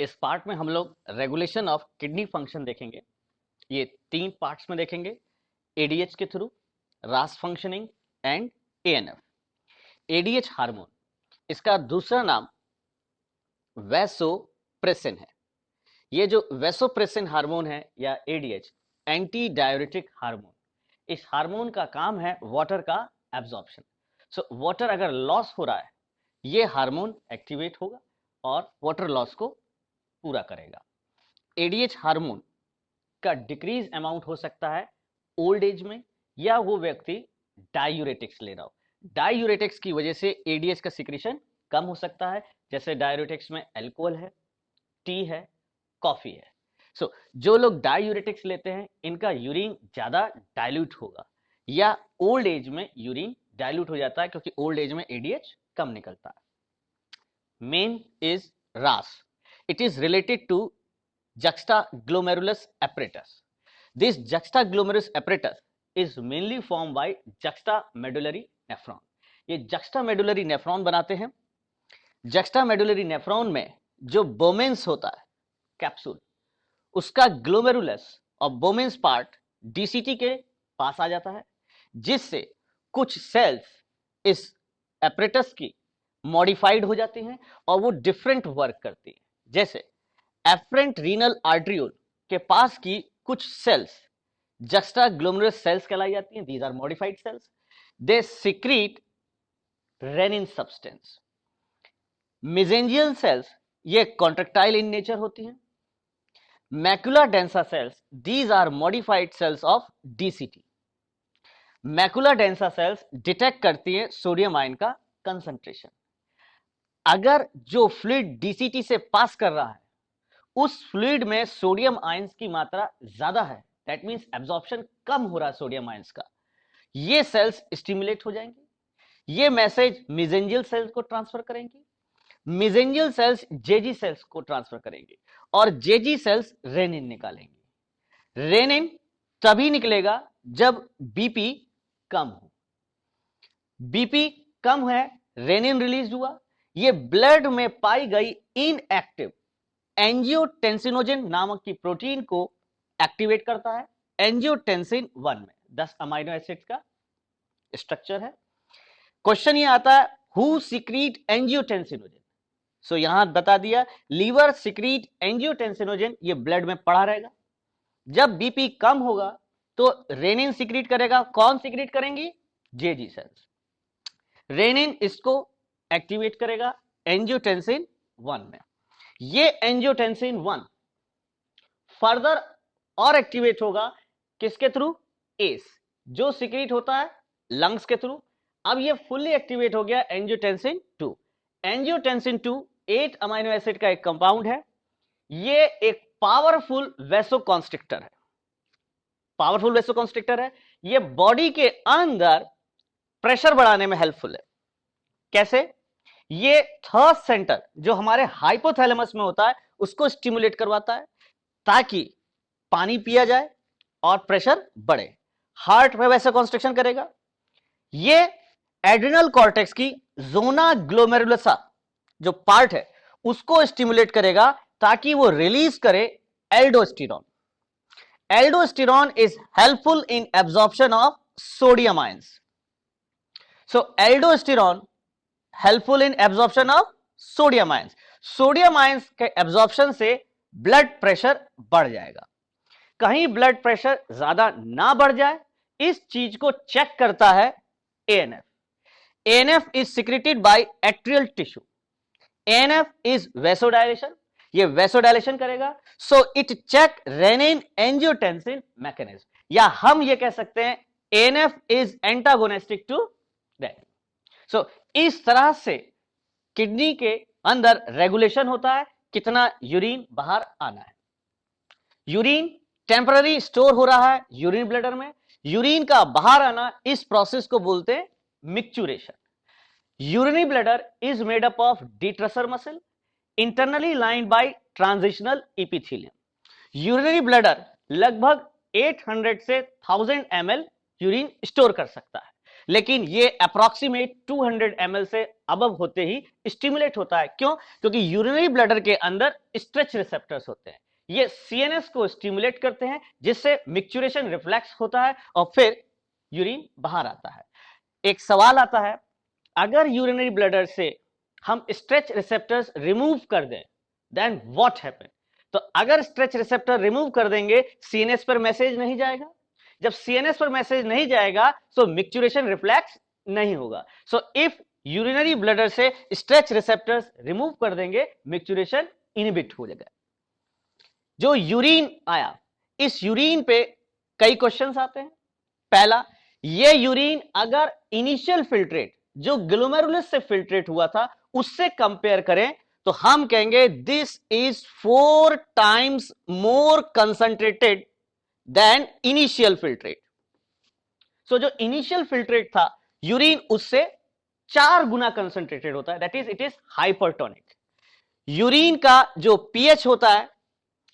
इस पार्ट में हम लोग रेगुलेशन ऑफ किडनी फंक्शन देखेंगे। ये 3 पार्ट्स में देखेंगे, एडीएच के थ्रू, रास functioning and ANF. ADH hormone, इसका दूसरा नाम वैसोप्रेसिन है। ये जो वैसोप्रेसिन हार्मोन है या एडीएच, एंटी डाययूरेटिक हार्मोन। इस हार्मोन का काम है वाटर का एब्जॉर्प्शन। सो वाटर अगर लॉस हो रहा है, ये हार्मोन एक्टिवेट होगा और वाटर लॉस को पूरा करेगा। एडीएच हार्मोन का डिक्रीज अमाउंट हो सकता है ओल्ड एज में, या वो व्यक्ति डायूरेटिक्स ले रहा हो। डायूरेटिक्स की वजह से एडीएच का सिक्रीशन कम हो सकता है, जैसे डायूरेटिक्स में अल्कोहल है, टी है, कॉफी है। सो जो लोग डायूरेटिक्स लेते हैं, इनका यूरिन ज्यादा डाइल्यूट होगा, या ओल्ड एज में यूरिन डाइल्यूट हो जाता है क्योंकि ओल्ड एज में एडीएच कम निकलता है। Main is RAAS. It is related to juxtaglomerulus apparatus. This juxtaglomerulus apparatus is mainly formed by juxtamedullary nephron. ये juxtamedullary nephron बनाते हैं। juxtamedullary nephron में जो बोमेंस होता है, कैप्सूल, उसका ग्लोमेरुलस और बोमेंस पार्ट डीसीटी के पास आ जाता है, जिससे कुछ सेल्स इस apparatus की मॉडिफाइड हो जाती हैं और वो डिफरेंट वर्क करती है। जैसे एफरेंट रीनल आर्ट्रियोल के पास की कुछ सेल्स juxtaglomerulus सेल्स कहलाई जाती हैं। These are modified cells. They secrete renin substance. Mesangial cells ये कॉन्ट्रेक्टाइल इन नेचर होती हैं। Macula densa cells, these are modified cells of DCT. Macula densa cells detect करती है सोडियम आयन का concentration. अगर जो फ्लूइड डीसीटी से पास कर रहा है, उस फ्लूइड में सोडियम आयंस की मात्रा ज्यादा है, दैट मींस एब्जॉर्प्शन कम हो रहा है सोडियम आयंस का, ये सेल्स स्टिमुलेट हो जाएंगे। ये मैसेज मेसेंजियल सेल्स को ट्रांसफर करेंगे, मेसेंजियल सेल्स जेजी सेल्स को ट्रांसफर करेंगे और जेजी सेल्स रेनिन निकालेंगे। रेनिन तभी निकलेगा जब बीपी कम हो। बीपी कम है, रेनिन रिलीज हुआ, ये ब्लड में पाई गई इनएक्टिव एंजियोटेंसिनोजन नामक की प्रोटीन को एक्टिवेट करता है। एंजियोटेंसिन 1 में 10 अमीनो एसिड का स्ट्रक्चर है। क्वेश्चन ये आता है, हु सिक्रीट एंजियोटेंसिनोजन? सो यहां बता दिया, लीवर सिक्रीट एंजियोटेंसिनोजन, ये ब्लड में पड़ा रहेगा। जब बीपी कम होगा तो रेनिन सिक्रीट करेगा। कौन सिक्रीट करेंगी? जेजी सेल्स। रेनिन इसको एक्टिवेट करेगा एंजियोटेंसिन 1 में। ये एंजियोटेंसिन 1 फर्दर और एक्टिवेट होगा किसके थ्रू? एस, जो सिक्रीट होता है लंग्स के थ्रू। अब ये फुल्ली एक्टिवेट हो गया एंजियोटेंसिन 2। एंजियोटेंसिन 2 8 अमीनो एसिड का एक कंपाउंड है। ये एक पावरफुल वैसोकॉन्स्ट्रिक्टर है। पावरफुल वैसोकॉन्स्ट्रिक्टर है। ये बॉडी के अंदर प्रेशर बढ़ाने में हेल्पफुल है। कैसे? ये थर्स्ट सेंटर जो हमारे हाइपोथैलेमस में होता है, उसको स्टिमुलेट करवाता है ताकि पानी पिया जाए और प्रेशर बढ़े। हार्ट में वैसे कॉन्स्ट्रिक्शन करेगा। ये एड्रिनल कॉर्टेक्स की जोना ग्लोमेरुलसा जो पार्ट है, उसको स्टिमुलेट करेगा ताकि वो रिलीज करे aldosterone. Aldosterone is helpful in absorption of sodium ions. So aldosterone helpful in absorption of sodium ions. Sodium ions के एब्जॉर्प्शन से ब्लड प्रेशर बढ़ जाएगा। कहीं ब्लड प्रेशर ज्यादा ना बढ़ जाए, इस चीज को चेक करता है ANF. ANF is secreted by atrial tissue. ANF is vasodilation, ये वैसोडायलेशन करेगा। So it check renin angiotensin mechanism, या हम ये कह सकते हैं ANF is antagonistic to renin. So इस तरह से किडनी के अंदर रेगुलेशन होता है, कितना यूरिन बाहर आना है। यूरिन टेम्पररी स्टोर हो रहा है यूरिन ब्लैडर में। यूरिन का बाहर आना, इस प्रोसेस को बोलते हैं micturition. Urinary bladder is made up of detrusor muscle internally lined by transitional epithelium. Urinary bladder लगभग 800 से 1000 ml यूरिन स्टोर कर सकता है। लेकिन ये अप्रोक्सीमेट 200 ml से अबव होते ही स्टिमुलेट होता है। क्यों? क्योंकि यूरिनरी ब्लैडर के अंदर स्ट्रेच रिसेप्टर्स होते हैं, ये सीएनएस को स्टिमुलेट करते हैं, जिससे मिक्चुरेशन रिफ्लेक्स होता है और फिर यूरिन बाहर आता है। एक सवाल आता है, अगर यूरिनरी ब्लैडर से हम स्ट्रेच रिसेप्टर्स रिमूव कर दें, देन व्हाट हैपन? तो अगर स्ट्रेच रिसेप्टर रिमूव कर देंगे, सीएनएस पर मैसेज नहीं जाएगा। जब सीएनएस पर मैसेज नहीं जाएगा तो मिक्चुरेशन रिफ्लेक्स नहीं होगा। सो इफ यूरिनरी ब्लैडर से स्ट्रेच रिसेप्टर्स रिमूव कर देंगे, मिक्चुरेशन इनहिबिट हो जाएगा। जो यूरिन आया, इस यूरिन पे कई क्वेश्चंस आते हैं। पहला, ये यूरिन अगर इनिशियल फिल्ट्रेट जो ग्लोमेरुलस से फिल्ट्रेट हुआ था उससे कंपेयर करें तो हम कहेंगे this is 4 times more concentrated than initial filtrate. So जो इनिशियल फिल्ट्रेट था यूरिन, उससे 4 गुना कंसंट्रेटेड होता है, that is it is hypertonic. Urine का जो पीएच होता है,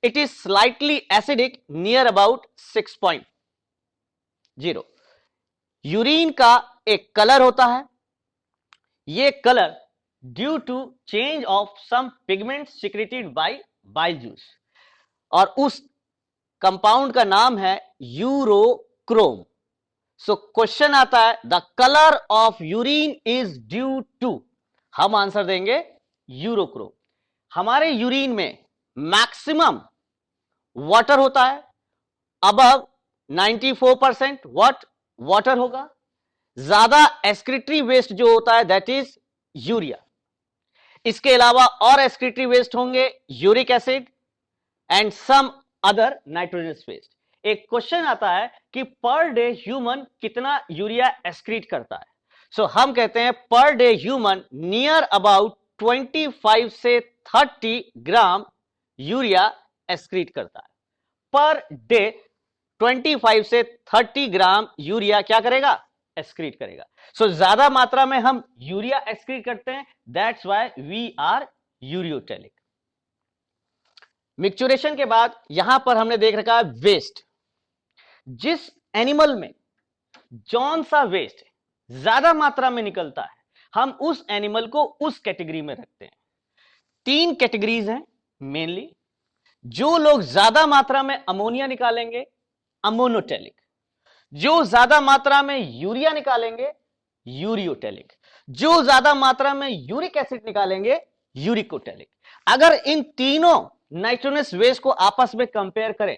it is slightly acidic near about 6.0। Urine का एक कलर होता है, ये colour due to change of some pigment secreted by bile juice, और उस कंपाउंड का नाम है यूरोक्रोम। सो क्वेश्चन आता है, the colour of urine is due to, हम आंसर देंगे यूरोक्रोम। हमारे यूरिन में मैक्सिमम वाटर होता है, अबव 94% वाटर होगा। ज्यादा एक्सक्रीटरी वेस्ट जो होता है दैट इज यूरिया। इसके अलावा और एक्सक्रीटरी वेस्ट होंगे uric acid and some other nitrogenous waste. एक क्वेश्चन आता है कि पर डे ह्यूमन कितना यूरिया एक्सक्रीट करता है। सो हम कहते हैं पर डे ह्यूमन नियर अबाउट 25 से 30 ग्राम यूरिया एक्सक्रीट करता है। पर डे 25 से 30 ग्राम यूरिया क्या करेगा? एक्सक्रीट करेगा। सो ज्यादा मात्रा में हम यूरिया एक्सक्रीट करते हैं, that's why we are ureotelic. Micturition के बाद यहां पर हमने देख रखा है वेस्ट। जिस एनिमल में जौन सा वेस्ट ज्यादा मात्रा में निकलता है, हम उस एनिमल को उस कैटेगरी में रखते हैं। 3 कैटेगरीज हैं मेनली। जो लोग ज्यादा मात्रा में अमोनिया निकालेंगे, अमोनोटेलिक। जो ज्यादा मात्रा में यूरिया निकालेंगे, यूरियोटेलिक। जो ज्यादा मात्रा में यूरिक एसिड निकालेंगे, यूरिकोटेलिक। अगर इन तीनों नाइट्रोजनस वेस्ट को आपस में कंपेयर करें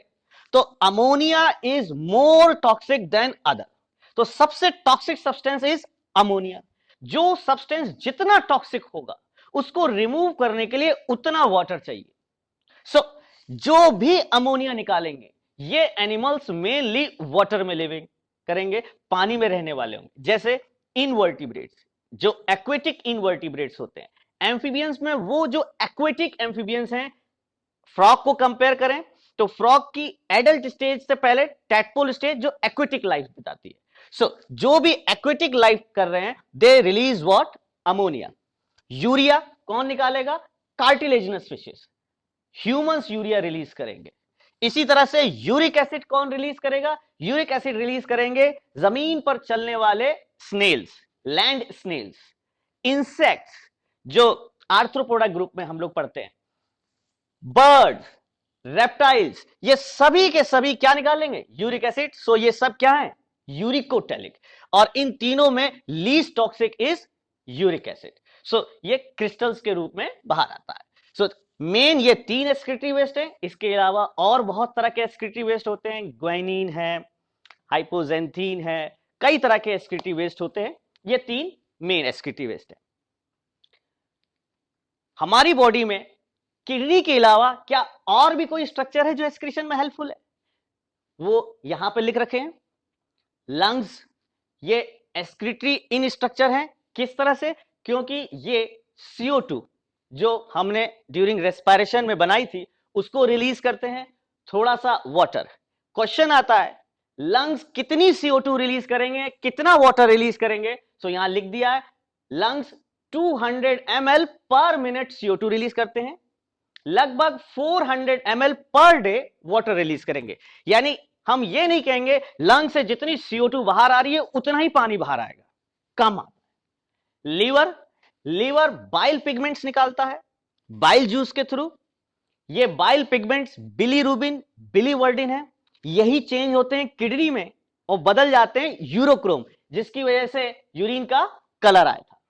तो ammonia is more toxic than other. तो सबसे टॉक्सिक सब्सटेंस इज अमोनिया। जो सब्सटेंस जितना टॉक्सिक होगा उसको रिमूव करने के लिए उतना वाटर चाहिए। सो जो भी अमोनिया निकालेंगे, ये एनिमल्स मेनली वाटर में लिविंग करेंगे, पानी में रहने वाले होंगे, जैसे इनवर्टिब्रेट्स, जो एक्वेटिक इनवर्टिब्रेट्स होते हैं। एम्फीबियंस में वो जो एक्वेटिक एम्फीबियंस हैं, फ्रॉग को कंपेयर करें तो फ्रॉग की एडल्ट स्टेज से पहले टैडपोल स्टेज जो एक्वेटिक लाइफ बिताती है। सो जो भी एक्वेटिक लाइफ कर रहे हैं, they release what? Ammonia. Urea कौन निकालेगा? Cartilaginous fishes. Humans urea release करेंगे। इसी तरह से यूरिक एसिड कौन रिलीज करेगा? यूरिक एसिड रिलीज करेंगे जमीन पर चलने वाले स्नेल्स, लैंड स्नेल्स, इंसेक्ट्स जो आर्थ्रोपोडा ग्रुप में हम लोग पढ़ते हैं, बर्ड्स, रेप्टाइल्स, ये सभी के सभी क्या निकालेंगे? Uric acid. सो ये सब क्या है? यूरिकोटेलिक। और इन तीनों में least toxic is uric acid. So ये क्रिस्टल्स के रूप में बाहर आता है। सो मेन ये 3 एक्सक्रीटरी वेस्ट है। इसके अलावा और बहुत तरह के एक्सक्रीटरी वेस्ट होते हैं, ग्वाइनिन है, हाइपोजेंथीन है, कई तरह के एक्सक्रीटरी वेस्ट होते हैं। ये 3 मेन एक्सक्रीटरी वेस्ट है। हमारी बॉडी में किडनी के अलावा क्या और भी कोई स्ट्रक्चर है जो एक्सक्रीशन में हेल्पफुल है? वो यहां पे लिख रखे हैं। लंग्स ये एक्सक्रीटरी इन स्ट्रक्चर है। किस तरह से? क्योंकि ये CO2 जो हमने ड्यूरिंग रेस्पिरेशन में बनाई थी उसको रिलीज करते हैं, थोड़ा सा वाटर। क्वेश्चन आता है लंग्स कितनी CO2 रिलीज करेंगे, कितना वाटर रिलीज करेंगे? सो यहां लिख दिया है लंग्स 200 ml पर मिनट CO2 रिलीज करते हैं, लगभग 400 ml per day water release करेंगे। यानी हम ये नहीं कहेंगे लंग से जितनी CO2 बाहर आ रही है उतना ही पानी बाहर आएगा, कम आता है। लीवर बाइल पिगमेंट्स निकालता है बाइल जूस के थ्रू। ये बाइल पिगमेंट्स बिलीरुबिन, बिलीवर्डिन है, यही चेंज होते हैं किडनी में और बदल जाते हैं यूरोक्रोम, जिसकी वजह से यूरिन का कलर आया था।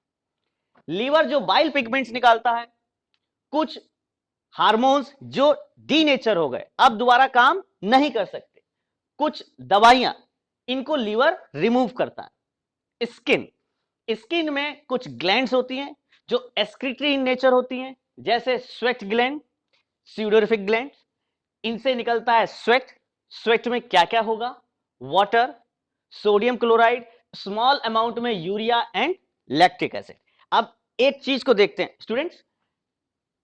लीवर जो बाइल पिगमेंट्स निकालता है, कुछ हार्मोन्स जो डीनेचर हो गए अब दोबारा काम नहीं कर सकते, कुछ दवाइयां, इनको लीवर रिमूव करता है। स्किन में कुछ ग्लैंड्स होती हैं जो एक्सक्रीटरी इन नेचर होती हैं, जैसे स्वेट ग्लैंड, स्यूडोरिफिक ग्लैंड, इनसे निकलता है स्वेट में क्या क्या होगा, water, sodium chloride, small amount में यूरिया एंड लैक्टिक एसिड। अब एक चीज को देखते हैं स्टूडेंट्स,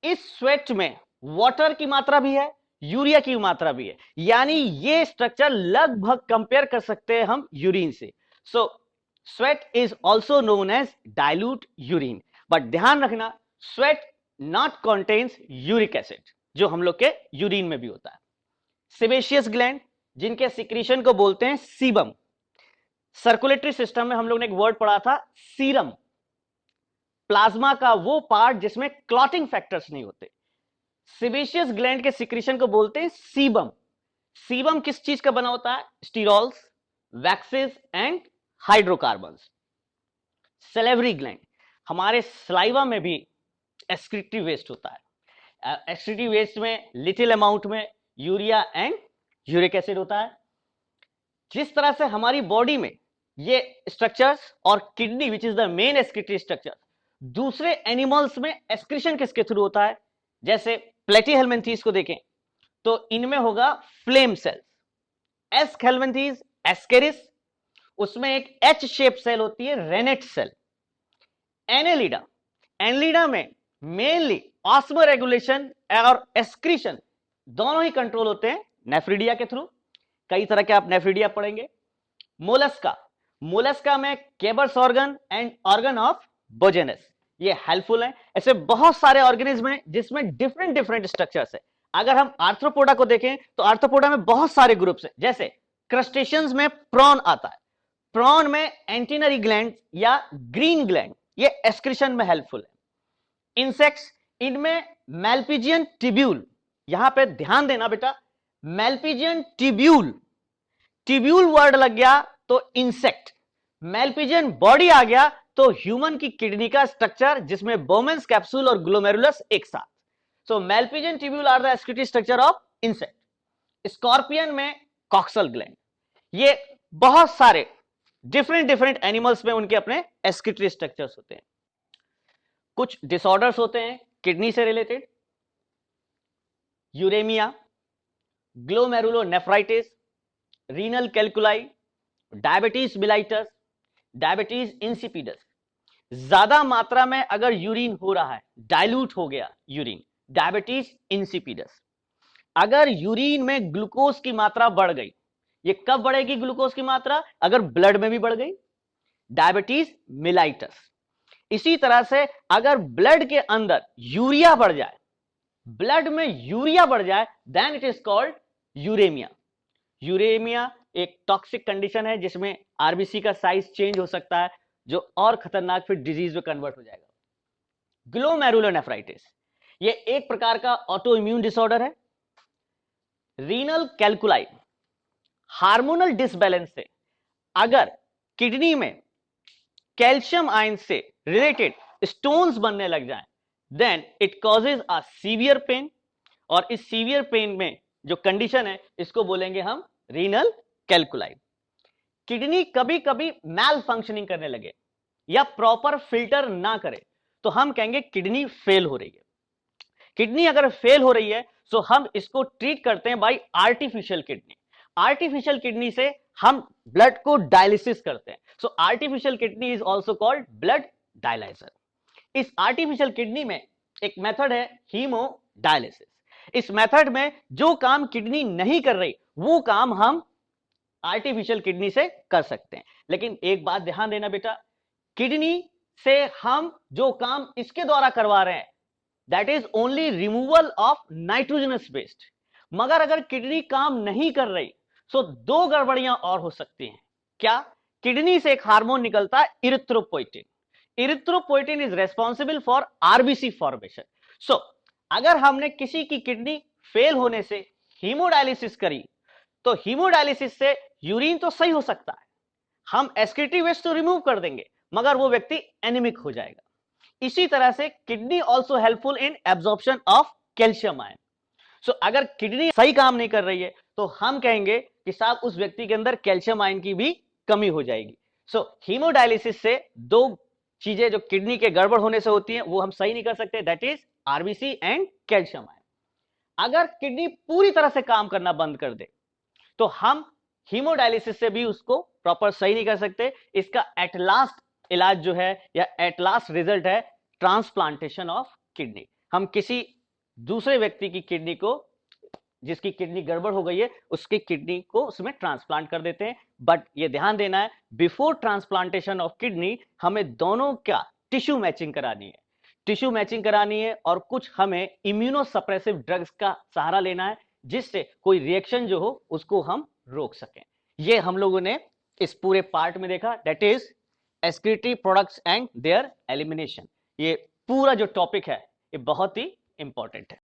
इस स्वेट में वाटर की मात्रा भी है, यूरिया की मात्रा भी है, यानी ये स्ट्रक्चर लगभग कंपेयर कर सकते हैं हम यूरिन से। So sweat is also known as dilute urine, but ध्यान रखना sweat not contains uric acid, जो हम लोग के यूरिन में भी होता है। सेबेशियस ग्लैंड, जिनके सिक्रीशन को बोलते हैं सीबम। सर्कुलेटरी सिस्टम में हम लोग ने एक वर्ड पढ़ा था सीरम, प्लाज्मा का वो पार्ट जिसमें क्लॉटिंग फैक्टर्स नहीं होते। सेबेशियस ग्लैंड के सिक्रीशन को बोलते हैं सीबम। सीबम किस चीज का बना होता है? Sterols, waxes and hydrocarbons. Salivary gland, हमारे सलाइवा में भी एक्सक्रीटरी वेस्ट होता है। एक्सक्रीटरी वेस्ट में लिटिल अमाउंट में यूरिया एंड यूरिक एसिड होता है। जिस तरह से हमारी बॉडी में ये स्ट्रक्चर्स और kidney which is the main excretory structure, दूसरे एनिमल्स में एक्सक्रीशन किसके थ्रू होता है? जैसे प्लेटीहेल्मिन्थीज को देखें तो इनमें होगा फ्लेम सेल्स, एस्कहेल्मिन्थीज एस्केरिस, उसमें एक एच शेप सेल होती है रेनेट सेल। एनेलिडा में मेनली ऑस्मो रेगुलेशन और एक्सक्रीशन दोनों ही कंट्रोल होते हैं नेफ्रिडिया के थ्रू। कई तरह के आप नेफ्रिडिया पढ़ेंगे। मोलस्का में केबर्स ऑर्गन एंड ऑर्गन ऑफ बोजेनस, ये हेल्पफुल है। ऐसे बहुत सारे ऑर्गेनिज्म हैं जिसमें डिफरेंट स्ट्रक्चर्स है। अगर हम आर्थ्रोपोडा को देखें तो आर्थ्रोपोडा में बहुत सारे ग्रुप्स हैं। जैसे क्रस्टेशियंस में प्रॉन आता है, प्रॉन में एंटीनरी ग्लैंड या ग्रीन ग्लैंड, ये एक्सक्रीशन में हेल्पफुल है। इंसेक्ट्स, इनमें मैल्पिजियन टिब्यूल, यहां पे ध्यान देना बेटा, मैल्पिजियन टिब्यूल वर्ड लग गया तो इंसेक्ट, मैल्पिजियन बॉडी आ गया तो ह्यूमन की किडनी का स्ट्रक्चर जिसमें बोमेन्स कैप्सूल और ग्लोमेरुलस एक साथ। So malpighian tubule are the excretory structure of insect. Scorpion में कॉक्सल ग्लैंड, ये बहुत सारे डिफरेंट एनिमल्स में उनके अपने एक्सक्रीटरी स्ट्रक्चर्स होते हैं। कुछ डिसऑर्डर्स होते हैं किडनी से related, uremia, glomerulonephritis, renal calculi, diabetes mellitus, diabetes insipidus. ज्यादा मात्रा में अगर यूरिन हो रहा है, डाइल्यूट हो गया यूरिन, डायबिटीज इंसिपिडस। अगर यूरिन में ग्लूकोज की मात्रा बढ़ गई, ये कब बढ़ेगी ग्लूकोज की मात्रा? अगर ब्लड में भी बढ़ गई, डायबिटीज मिलाइटस। इसी तरह से अगर ब्लड के अंदर यूरिया बढ़ जाए, ब्लड में यूरिया बढ़ जाए, then it is called uremia. Uremia एक टॉक्सिक कंडीशन है जिसमें आरबीसी का साइज चेंज हो सकता है, जो और खतरनाक फिर डिजीज में कन्वर्ट हो जाएगा। ग्लोमेरुलोनेफ्राइटिस, ये एक प्रकार का ऑटो इम्यून डिसऑर्डर है। रीनल कैलकुलाई, हार्मोनल डिसबैलेंस से अगर किडनी में कैल्शियम आयन से रिलेटेड स्टोन्स बनने लग जाएं, then it causes a severe pain, और इस सीवियर पेन में जो कंडीशन है इसको बोलेंगे हम रीनल कैलकुलाई। किडनी कभी कभी मैल फंक्शनिंग करने लगे या प्रॉपर फिल्टर ना करे तो हम कहेंगे किडनी फेल हो रही है। किडनी अगर फेल हो रही है तो हम इसको ट्रीट करते हैं by artificial kidney. Artificial kidney से हम ब्लड को डायलिसिस करते हैं। So artificial kidney is also called blood dialyser. इस आर्टिफिशियल किडनी में एक मेथड है हीमोडायलिसिस। इस मेथड में जो काम किडनी नहीं कर रही वो काम हम आर्टिफिशियल किडनी से कर सकते हैं। लेकिन एक बात ध्यान देना बेटा, किडनी से हम जो काम इसके द्वारा करवा रहे हैं that is only removal of nitrogenous waste. मगर अगर किडनी काम नहीं कर रही सो दो गड़बड़ियां और हो सकती हैं। क्या? किडनी से एक हार्मोन निकलता है erythropoietin. Erythropoietin is responsible for RBC formation. So अगर हमने किसी की किडनी फेल होने से हीमोडायलिसिस करी, तो हीमोडायलिसिस से यूरिन तो सही हो सकता है, हम एस्क्रीटरी वेस्ट तो रिमूव कर देंगे, मगर वो व्यक्ति एनीमिक हो जाएगा। इसी तरह से kidney also helpful in absorption of calcium ion. So अगर किडनी सही काम नहीं कर रही है तो हम कहेंगे कि साहब उस व्यक्ति के अंदर कैल्शियम आयन की भी कमी हो जाएगी। सो हीमोडायलिसिस से दो चीजें जो किडनी के गड़बड़ होने से होती हैं वो हम सही नहीं कर सकते, that is RBC and calcium ion. अगर किडनी पूरी तरह से काम करना बंद कर दे तो हम हीमोडायलिसिस से भी उसको प्रॉपर सही नहीं कर सकते। इसका एट लास्ट इलाज जो है या एट लास्ट रिजल्ट है ट्रांसप्लांटेशन ऑफ किडनी। हम किसी दूसरे व्यक्ति की किडनी को, जिसकी किडनी गड़बड़ हो गई है, उसकी किडनी को उसमें ट्रांसप्लांट कर देते हैं। बट ये ध्यान देना है, बिफोर ट्रांसप्लांटेशन ऑफ किडनी हमें दोनों का टिश्यू मैचिंग करानी है, टिश्यू मैचिंग करानी है, और कुछ हमें इम्यूनोसप्रेसिव ड्रग्स का सहारा लेना है जिससे कोई रिएक्शन जो हो उसको हम रोक सकें। ये हम लोगों ने इस पूरे पार्ट में देखा, that is excretory products and there elimination. ये पूरा जो टॉपिक है ये बहुत ही इंपॉर्टेंट है।